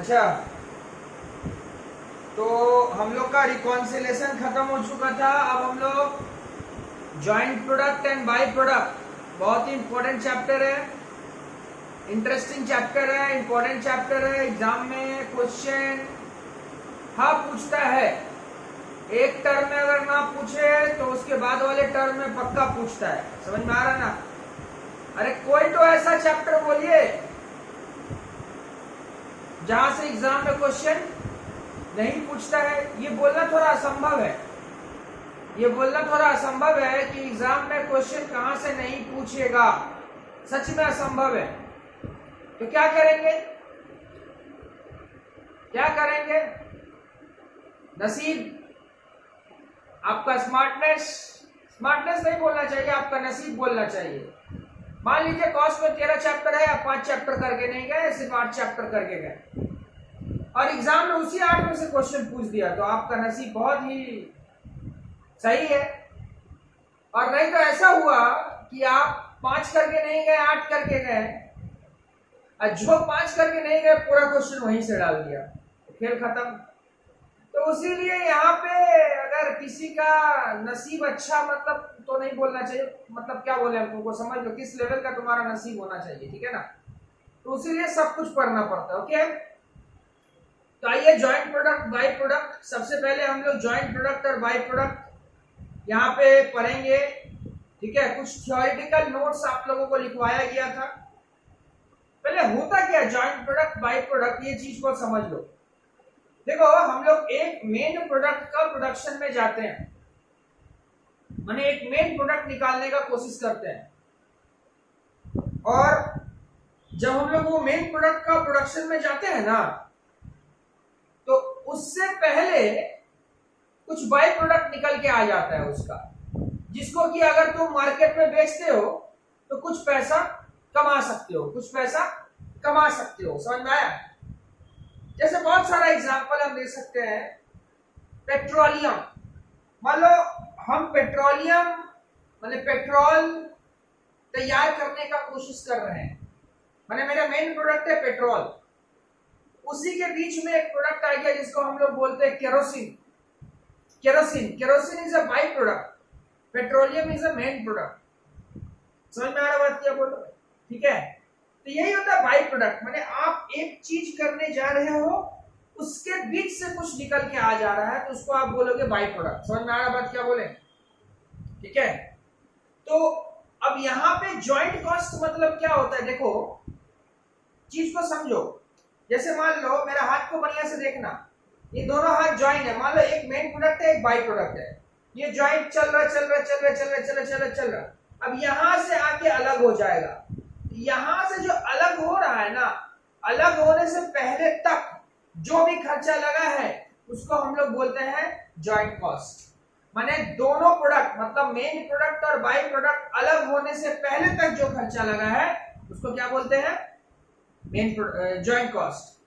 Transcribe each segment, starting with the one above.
अच्छा, तो हम लोग का रिकॉन्सिलेशन खत्म हो चुका था। अब हम लोग joint product and by product, बहुत ही इंपॉर्टेंट चैप्टर है, इंटरेस्टिंग चैप्टर है, इंपॉर्टेंट चैप्टर है। एग्जाम में क्वेश्चन हाँ पूछता है, एक टर्म में अगर ना पूछे तो उसके बाद वाले टर्म में पक्का पूछता है। समझ में आ रहा ना? अरे कोई तो ऐसा चैप्टर बोलिए जहां से एग्जाम में क्वेश्चन नहीं पूछता है। ये बोलना थोड़ा असंभव है, ये बोलना थोड़ा असंभव है कि एग्जाम में क्वेश्चन कहां से नहीं पूछेगा। सच में असंभव है। तो क्या करेंगे, क्या करेंगे? नसीब, आपका स्मार्टनेस, स्मार्टनेस नहीं बोलना चाहिए, आपका नसीब बोलना चाहिए। मान लीजिए कॉस्ट में 13 चैप्टर है, आप 5 चैप्टर करके नहीं गए, सिर्फ 8 चैप्टर करके गए और एग्जाम में उसी 8 में से क्वेश्चन पूछ दिया, तो आपका नसीब बहुत ही सही है। और नहीं तो ऐसा हुआ कि आप 5 करके नहीं गए, 8 करके गए, और जो 5 करके नहीं गए पूरा क्वेश्चन वहीं से डाल दिया, खेल खत्म। तो इसीलिए यहाँ पे अगर किसी का नसीब अच्छा, मतलब तो नहीं बोलना चाहिए, मतलब क्या बोले हम तुमको समझ लो किस लेवल का तुम्हारा नसीब होना चाहिए, ठीक है ना? तो इसीलिए सब कुछ पढ़ना पड़ता है। ओके, तो आइए जॉइंट प्रोडक्ट बाय प्रोडक्ट, सबसे पहले हम लोग जॉइंट प्रोडक्ट और बाय प्रोडक्ट यहाँ पे पढ़ेंगे, ठीक है? कुछ थ्योरेटिकल नोट्स आप लोगों को लिखवाया गया था। पहले होता क्या जॉइंट प्रोडक्ट बाय प्रोडक्ट, ये चीज को समझ लो। देखो, हम लोग एक मेन प्रोडक्ट का प्रोडक्शन में जाते हैं, माने एक मेन प्रोडक्ट निकालने का कोशिश करते हैं, और जब हम लोग वो मेन प्रोडक्ट का प्रोडक्शन में जाते हैं ना, तो उससे पहले कुछ बाय प्रोडक्ट निकल के आ जाता है उसका, जिसको कि अगर तुम मार्केट में बेचते हो तो कुछ पैसा कमा सकते हो, कुछ पैसा कमा सकते हो। समझ में आया? जैसे बहुत सारा एग्जांपल हम दे सकते हैं। पेट्रोलियम, मान लो हम पेट्रोलियम माने पेट्रोल तैयार करने का कोशिश कर रहे हैं, माने मेरा मेन प्रोडक्ट है पेट्रोल, उसी के बीच में एक प्रोडक्ट आ गया जिसको हम लोग बोलते हैं kerosene. Kerosene, kerosene is a by product, petroleum is a main product. समझ में आ रहा बात क्या बोल रहे? ठीक है, तो यही होता है बाई प्रोडक्ट, माने आप एक चीज करने जा रहे हो, उसके बीच से कुछ निकल के आ जा रहा है, तो उसको आप बोलोगे बाई प्रोडक्ट। समझ में आ रहा बात क्या बोले? ठीक है, तो अब यहाँ पे जॉइंट कॉस्ट मतलब क्या होता है, देखो चीज को समझो। जैसे मान लो मेरा हाथ को बढ़िया से देखना, ये दोनों हाथ ज्वाइन है, मान लो एक मेन प्रोडक्ट है, एक बाई प्रोडक्ट है, ये ज्वाइंट चल रहा चल रहा चल रहा चल रहा चल रहा चल रहा चल रहा। अब यहां से आके अलग हो जाएगा, यहां से जो अलग हो रहा है ना, अलग होने से पहले तक जो भी खर्चा लगा है उसको हम लोग बोलते हैं जॉइंट कॉस्ट। माने दोनों प्रोडक्ट मतलब मेन प्रोडक्ट और बाई प्रोडक्ट अलग होने से पहले तक जो खर्चा लगा है उसको क्या बोलते हैं? Main joint cost.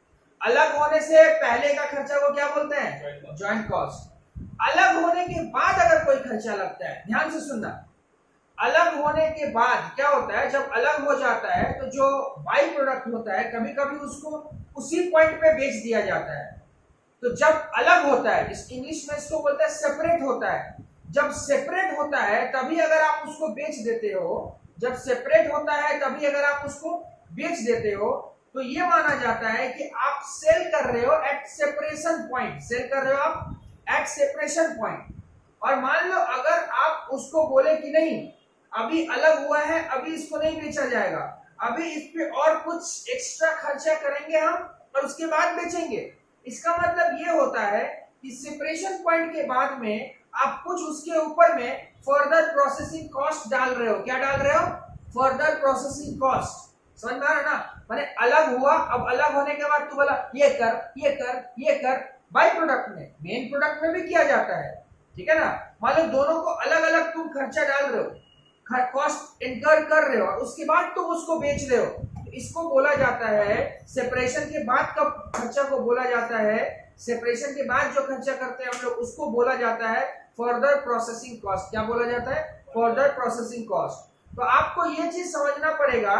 अलग होने से पहले का खर्चा को क्या बोलते हैं? Joint cost. अलग होने के बाद अगर कोई खर्चा लगता है, ध्यान से सुनना, अलग होने के बाद क्या होता है, जब अलग हो जाता है तो जो बाई प्रोडक्ट होता है कभी कभी उसको उसी पॉइंट पे बेच दिया जाता है। तो जब अलग होता है, इस इंग्लिश में इसको बोलते हैं सेपरेट होता है, जब सेपरेट होता है तभी अगर आप उसको बेच देते हो, जब सेपरेट होता है तभी अगर आप उसको बेच देते हो, तो ये माना जाता है कि आप सेल कर रहे हो एट सेपरेशन पॉइंट, सेल कर रहे हो आप एट सेपरेशन पॉइंट। और मान लो अगर आप उसको बोले कि नहीं अभी अलग हुआ है, अभी इसको नहीं बेचा जाएगा, अभी इस पे और कुछ एक्स्ट्रा खर्चा करेंगे हम और उसके बाद बेचेंगे, इसका मतलब ये होता है कि सेपरेशन पॉइंट के बाद में आप कुछ उसके ऊपर में फर्दर प्रोसेसिंग कॉस्ट डाल रहे हो। क्या डाल रहे हो? Further processing cost. समझ में आ रहा ना? माने अलग हुआ, अब अलग होने के बाद तू बोला ये कर ये कर ये कर, बाई प्रोडक्ट में, मेन प्रोडक्ट में भी किया जाता है, ठीक है ना? मान लो दोनों को अलग अलग तुम खर्चा डाल रहे हो, कॉस्ट इनकर कर रहे हो और उसके बाद तुम उसको बेच रहे हो, तो इसको बोला जाता है सेपरेशन के बाद का खर्चा को बोला जाता है, सेपरेशन के बाद जो खर्चा करते हैं हम लोग उसको बोला जाता है फर्दर प्रोसेसिंग कॉस्ट। क्या बोला जाता है? Further processing cost. तो आपको ये चीज समझना पड़ेगा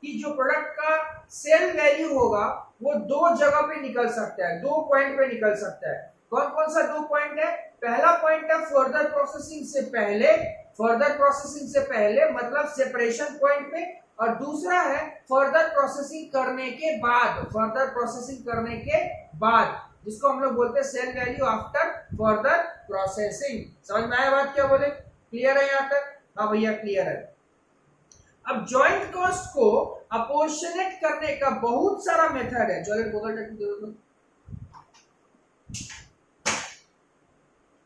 कि जो प्रोडक्ट का सेल वैल्यू होगा वो दो जगह पे निकल सकता है, दो पॉइंट पे निकल सकता है। कौन कौन सा दो पॉइंट है? पहला पॉइंट है फर्दर प्रोसेसिंग से पहले, फर्दर प्रोसेसिंग से पहले मतलब सेपरेशन पॉइंट पे, और दूसरा है फर्दर प्रोसेसिंग करने के बाद, फर्दर प्रोसेसिंग करने के बाद, जिसको हम लोग बोलते हैं sale value after further processing. समझ में आया बात क्या बोले? क्लियर है यहाँ तक? हाँ भैया क्लियर है। अब जॉइंट कॉस्ट को अपोर्शनेट करने का बहुत सारा मेथड है। जो बोतल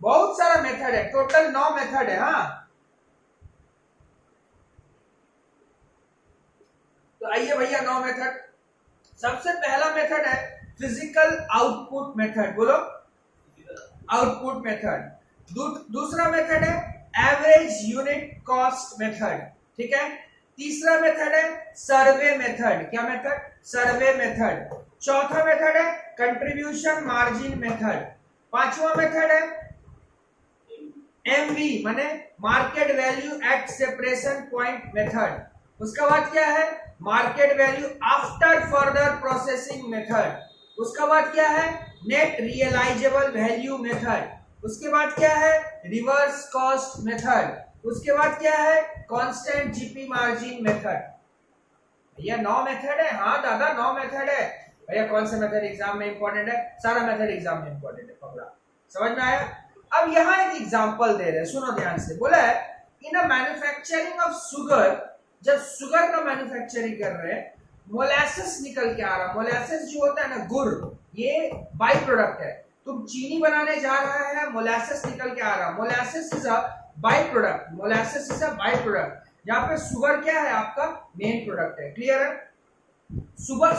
बहुत सारा मेथड है, टोटल 9 मेथड है। हाँ तो आइए भैया 9 मेथड। सबसे पहला मेथड है फिजिकल आउटपुट मेथड। बोलो आउटपुट मेथड। दूसरा मेथड है एवरेज यूनिट कॉस्ट मेथड। ठीक है। तीसरा मेथड है सर्वे मेथड। क्या मेथड? Survey method. चौथा मेथड है कंट्रीब्यूशन मार्जिन मेथड। पांचवा मेथड है एमवी माने market value at separation point method. उसका बाद क्या है? Market value after further processing method. उसका बाद क्या है? Net realisable value method. उसके बाद क्या है? Reverse cost method. उसके बाद क्या है? Constant GP margin method. भैया 9 मेथड है। हाँ दादा 9 मेथड है। भैया कौन सा मेथड एग्जाम में इंपॉर्टेंट है? सारा मेथड एग्जाम में इंपॉर्टेंट है, पकड़ा। समझ में आया? अब यहां एक एग्जांपल दे रहे हैं, सुनो ध्यान से। बोला है इन अ मैन्युफैक्चरिंग ऑफ शुगर, जब शुगर का मैन्युफैक्चरिंग कर रहे हैं, मोलासेस निकल के आ रहा। मोलासेस जो होता है ना, गुड़, ये बाई प्रोडक्ट है। तुम चीनी बनाने जा रहा है, मोलासेस निकल के आ रहा। Molasses is a by product, molasses is a by product. यहाँ पे शुगर क्या है? आपका मेन प्रोडक्ट है। क्लियर है? Sugar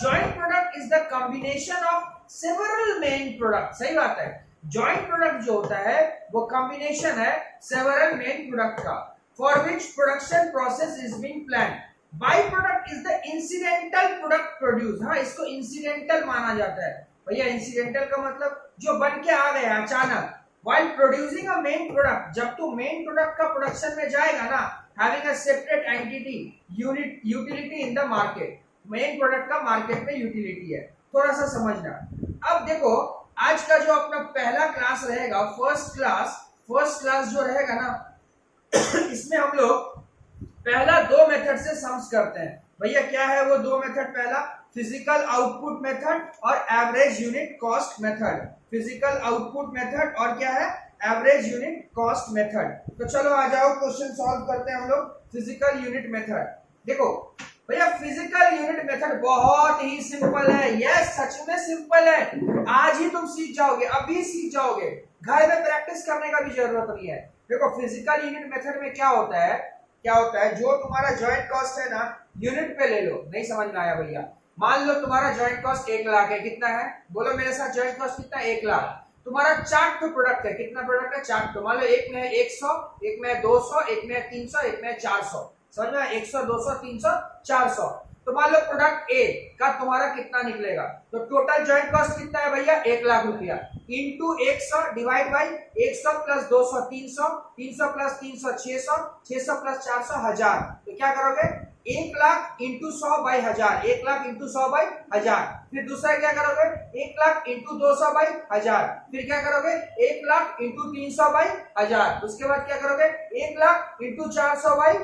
joint product is the combination of several main product. सही बात है। जॉइंट प्रोडक्ट जो होता है वो कॉम्बिनेशन है सेवरल मेन प्रोडक्ट का, for which production process is being planned. By product is the incidental product produce. हाँ इसको इंसिडेंटल माना जाता है। भैया इंसिडेंटल का मतलब जो बन के आ गया अचानक। While producing a main product, जब तू मेन प्रोडक्ट का प्रोडक्शन में जाएगा ना, having a separate entity unit utility in the market, main product का मार्केट में यूटिलिटी है। थोड़ा सा समझना। अब देखो आज का जो अपना पहला क्लास रहेगा, फर्स्ट क्लास जो रहेगा ना, इसमें हम लोग पहला 2 मेथड से सम्स करते हैं। भैया क्या है वो 2 मेथड? पहला फिजिकल आउटपुट मेथड और average unit cost method. Physical output method और क्या है? Average unit cost method. तो चलो आ जाओ क्वेश्चन सॉल्व करते हैं हम लोग। फिजिकल यूनिट मेथड देखो भैया, फिजिकल यूनिट मेथड बहुत ही सिंपल है। यस सच में सिंपल है। आज ही तुम सीख जाओगे, अभी सीख जाओगे, घर में प्रैक्टिस करने का भी जरूरत नहीं है। देखो फिजिकल यूनिट मेथड में क्या होता है, जो तुम्हारा जॉइंट कॉस्ट है ना, यूनिट पे ले लो। नहीं समझ में आया भैया? मान लो तुम्हारा जॉइंट कॉस्ट 1 लाख है। कितना है? बोलो मेरे साथ, जॉइंट कॉस्ट कितना? 1 लाख। तुम्हारा 4 प्रोडक्ट है। कितना प्रोडक्ट है? 4। मान लो एक में है 100, एक में है 200, एक में है 300, एक में है 400। समझ में? 100, 200, 300, 400। तो मान लो प्रोडक्ट ए का तुम्हारा कितना निकलेगा? तो टोटल जॉइंट कॉस्ट कितना है भैया? 1 लाख रुपया into 100 divide by 100 plus 200 300, 300 plus 300 600, 600 plus 400 1000। तो क्या करोगे? 1 lakh into 100 by 1000, 1 lakh into 100 by 1000। फिर दूसरा क्या करोगे? 1 लाख इंटू 200 बाई 1000। फिर क्या करोगे? 1 लाख इंटू 300 बाई 1000। उसके बाद क्या करोगे? 1 लाख इंटू 400 बाई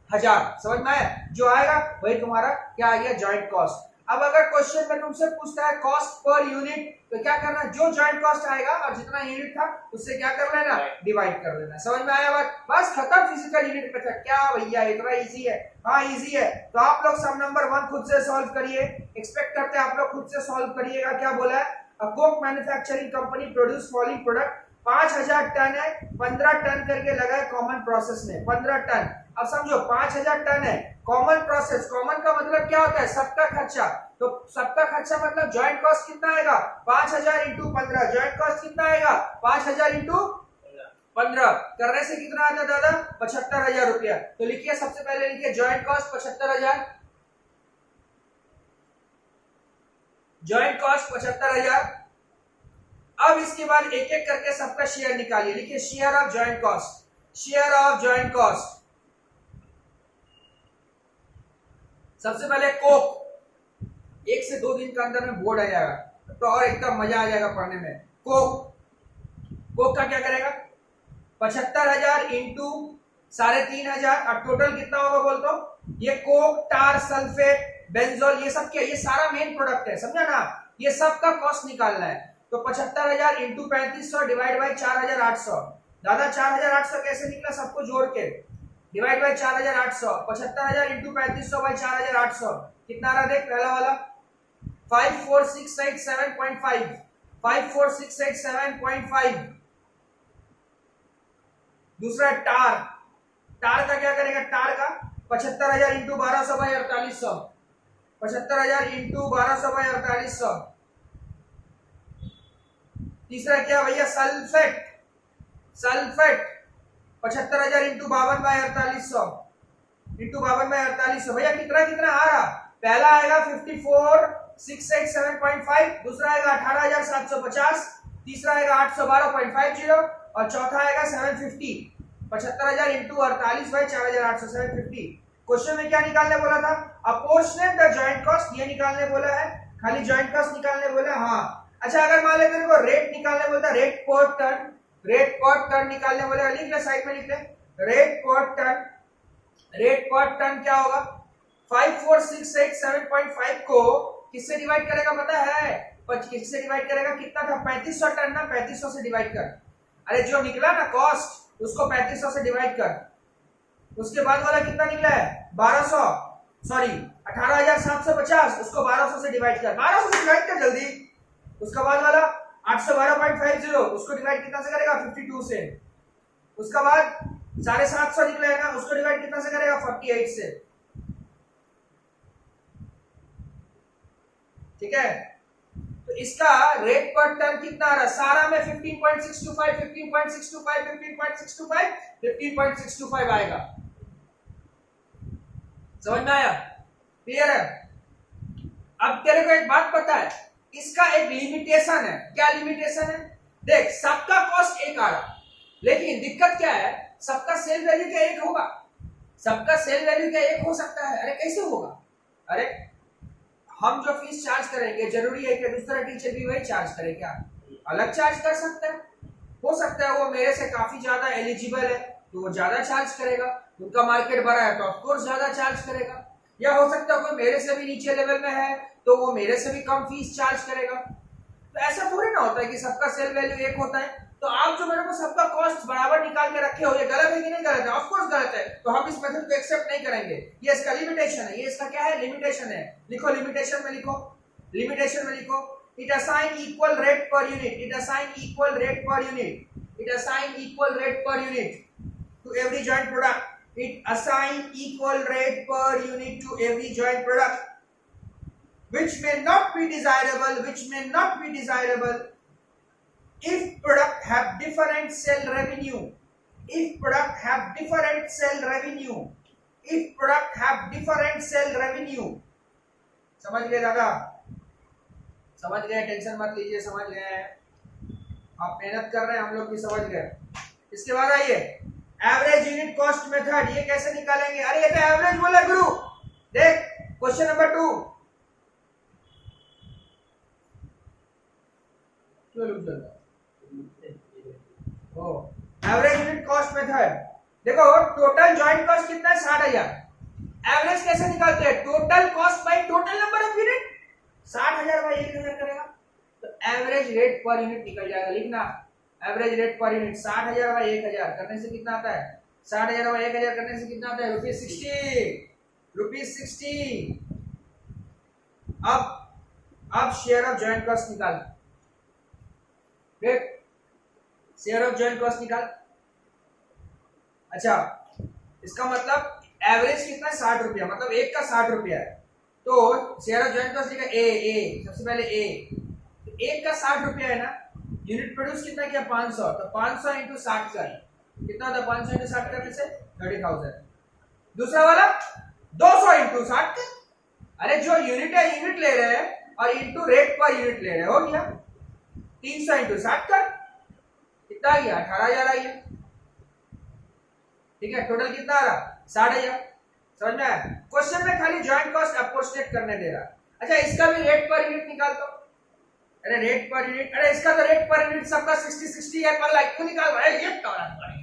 1000। समझ में आया? जो आएगा वही तुम्हारा क्या आ गया? Joint cost. अब अगर क्वेश्चन में तुमसे पूछता है कॉस्ट पर यूनिट, तो क्या करना? जो जॉइंट कॉस्ट आएगा और जितना यूनिट था उससे क्या कर लेना? डिवाइड कर लेना। समझ में आया बात? बस खत्म फिजिकल यूनिट मेथड। क्या भैया इतना इजी है? हाँ इजी है। तो आप लोग सम नंबर 1 खुद से सॉल्व करिए। एक्सपेक्ट करते हैं आप लोग खुद से सॉल्व करिएगा। क्या बोला है? A coke manufacturing company produce following product. 5000 ton है, 15 टन करके लगा है कॉमन प्रोसेस में, 15 टन। अब समझो 5000 टन है, कॉमन प्रोसेस, कॉमन का मतलब क्या होता है? सबका खर्चा। तो सबका खर्चा मतलब जॉइंट कॉस्ट कितना आएगा? 5000 इंटू 15। जॉइंट कॉस्ट कितना आएगा? 5000 इंटू 15 करने से कितना आता है दादा? 75000 रुपया। तो लिखिए, सबसे पहले लिखिए जॉइंट कॉस्ट 75000, जॉइंट कॉस्ट 75000। अब इसके बाद एक एक करके सबका शेयर निकालिए। लिखिए share of joint cost, share of joint cost. सबसे पहले कोक, 1 से 2 दिन के अंदर में बोर्ड आ जाएगा तो और एकदम मजा आ जाएगा पढ़ने में। कोक, कोक का क्या करेगा, 75,000 इंटू 3,500 और टोटल कितना होगा बोल दो। ये कोक, टार, सल्फेट, बेंजोल, ये सब क्या, ये सारा मेन प्रोडक्ट है, समझा ना। ये सब का कॉस्ट निकालना है। तो 75,000 इंटू 3500 डिवाइड बाई 4,800। दादा 4,800 कैसे निकला, सबको जोड़ के डिवाइड बाई 4,800। 75,000 इंटू 3500 बाई 4,800 कितना रहा देख, पहला वाला 54,687.5, 54,687.5। दूसरा टार, टार का क्या करेगा, टार का 75,000 इंटू 1200 बाई 4800, 75,000 इंटू 1200 बाई 4800। तीसरा क्या भैया, sulphate, sulphate 75,000 into 52 by 4800, into 52 by 4800। भैया कितना कितना आ रहा, पहला आएगा 54,687.5, दूसरा आएगा 18,750, तीसरा आएगा 812.50 और चौथा आएगा 750। 75,000 इंटू 48 बाई 4,800, 750। क्वेश्चन में क्या निकालने बोला था, अपोर्शनेट द जॉइंट कॉस्ट, ये निकालने बोला है, खाली जॉइंट कॉस्ट निकालने बोला। हाँ अच्छा, अगर मान लेते को रेट निकालने बोलता, रेट पर टन, रेट पर टन निकालने बोले, लिख ले साइड में, लिख ले रेट पर टन। रेट पर टन क्या होगा, 54,687.5 को किससे डिवाइड करेगा पता है, किससे डिवाइड करेगा, कितना था 3500 टन ना, 3500 से डिवाइड कर। अरे जो निकला ना कॉस्ट उसको 3500 से डिवाइड कर। उसके बाद वाला कितना निकला है 1200, सॉरी 18,750, उसको 1200 से डिवाइड कर, 1200 से डिवाइड कर जल्दी। उसका बाद वाला 812.50, उसको डिवाइड कितना से करेगा 52 से। उसका बाद 750 निकला है ना, उसको डिवाइड कितना से करेगा 48 से। ठीक है, तो इसका रेट पर टन कितना आ रहा, सारा में 15.625, 15.625, 15.625, 15.625 आएगा। समझ में आया, क्लियर है। अब तेरे को एक बात पता है, इसका एक लिमिटेशन है। क्या लिमिटेशन है, देख सबका कॉस्ट एक आ रहा, लेकिन दिक्कत क्या है, सबका सेल वैल्यू क्या एक होगा, सबका सेल वैल्यू क्या एक हो सकता है। अरे कैसे होगा, अरे हम जो फीस चार्ज करेंगे जरूरी है कि दूसरा टीचर भी वही चार्ज करे क्या, अलग चार्ज कर सकता है। हो सकता है वो मेरे से काफी ज्यादा एलिजिबल है तो वो ज्यादा चार्ज करेगा, उनका मार्केट बड़ा है तो ऑफ कोर्स ज्यादा चार्ज करेगा। या हो सकता है कोई मेरे से भी नीचे लेवल में है तो वो मेरे से भी कम फीस चार्ज करेगा। तो ऐसा थोड़ी ना होता है कि सबका सेल वैल्यू एक होता है। तो आप जो मेरे को सबका कॉस्ट बराबर निकाल के रखे हो, ये गलत है कि नहीं गलत है, ऑफ कोर्स गलत है। तो हम इस मेथड को एक्सेप्ट नहीं करेंगे, ये इसका लिमिटेशन है, ये इसका क्या है लिमिटेशन है। लिखो लिमिटेशन में, लिखो लिमिटेशन में, लिखो it assign equal rate per unit, it assign equal rate per unit, it assign equal rate per unit to every joint product, it assign equal rate per unit to every joint product, which may not be desirable, which may not be desirable if product have different sell revenue, if product have different sell revenue, if product have different sell revenue। समझ गए दादा, समझ गए, tension मत लीजिए, समझ गए, आप मेहनत कर रहे हैं, हम लोग भी समझ गए। इसके बाद आइए एवरेज यूनिट कॉस्ट मेथड, ये कैसे निकालेंगे। अरे ये तो एवरेज बोला गुरु, देख question number 2, average unit cost method. देखो टोटल जॉइंट कॉस्ट कितना है 60,000, एवरेज कैसे निकालते हैं, total cost by total number of unit, 60,000 by 1,000 करेगा तो एवरेज रेट पर यूनिट निकल जाएगा। लिखना average rate per unit 60,000 by 1,000 करने से कितना आता है, 60,000 बाय 1,000 करने से कितना आता है ₹60। अब शेयर ऑफ जॉइंट कॉस्ट निकाल, फिर शेयर ऑफ जॉइंट कॉस्ट निकाल। अच्छा इसका मतलब एवरेज कितना है 60 रुपया, मतलब एक का 60 रुपया है, तो शेयर ऑफ जॉइंट कॉस्ट लिखा ए, सबसे पहले एक का 60 रुपया है ना, यूनिट प्रोड्यूस कितना किया 500, तो 500 इंटू 60 कर कितना होता है, 500 इंटू 60 करने से 30,000। दूसरा वाला 200 इंटू 60 कर, अरे जो यूनिट है यूनिट ले रहे हैं और इंटू रेट पर यूनिट ले रहे हैं, हो गया 300 इंटू 60 कर, कितना आ गया 18,000 आ गया। ठीक है, टोटल कितना आ रहा 60,000, समझ में आया? क्वेश्चन में खाली जॉइंट कॉस्ट अप्रोक्सीमेट करने दे रहा। अच्छा इसका भी रेट पर यूनिट निकाल दो। अरे रेट पर यूनिट, अरे इसका तो रेट पर यूनिट सबका 60 है, पर लाइक क्यों निकाल रहा है? ये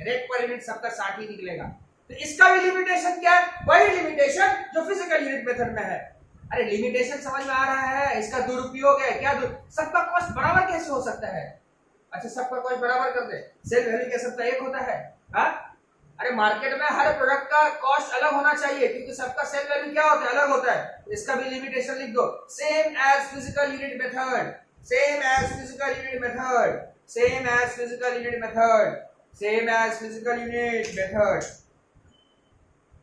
रेट पर यूनिट सबका 60 ही निकलेगा। तो इसका भी लिमिटेशन क्या है? वही लिमिटेशन जो फिजिकल यूनिट मेथड में है। अरे लिमिटेशन समझ में आ रहा है? इसका दुरुपयोग है क्या? सबका कॉस्ट बराबर कैसे हो सकता है? अच्छा सबका कॉस्ट बराबर कर दे, सेल वैल्यू क्या सबका एक होता है? हाँ? अरे मार्केट में हर प्रोडक्ट का कॉस्ट अलग होना चाहिए क्योंकि सबका सेल वैल्यू क्या होता है? अलग होता है। इसका भी लिमिटेशन लिख दो, same as physical unit method, same as physical unit method, same as physical unit method, same as physical unit method.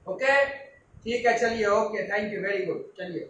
Okay ठीक है, चलिए, okay, thank you, very good, चलिए।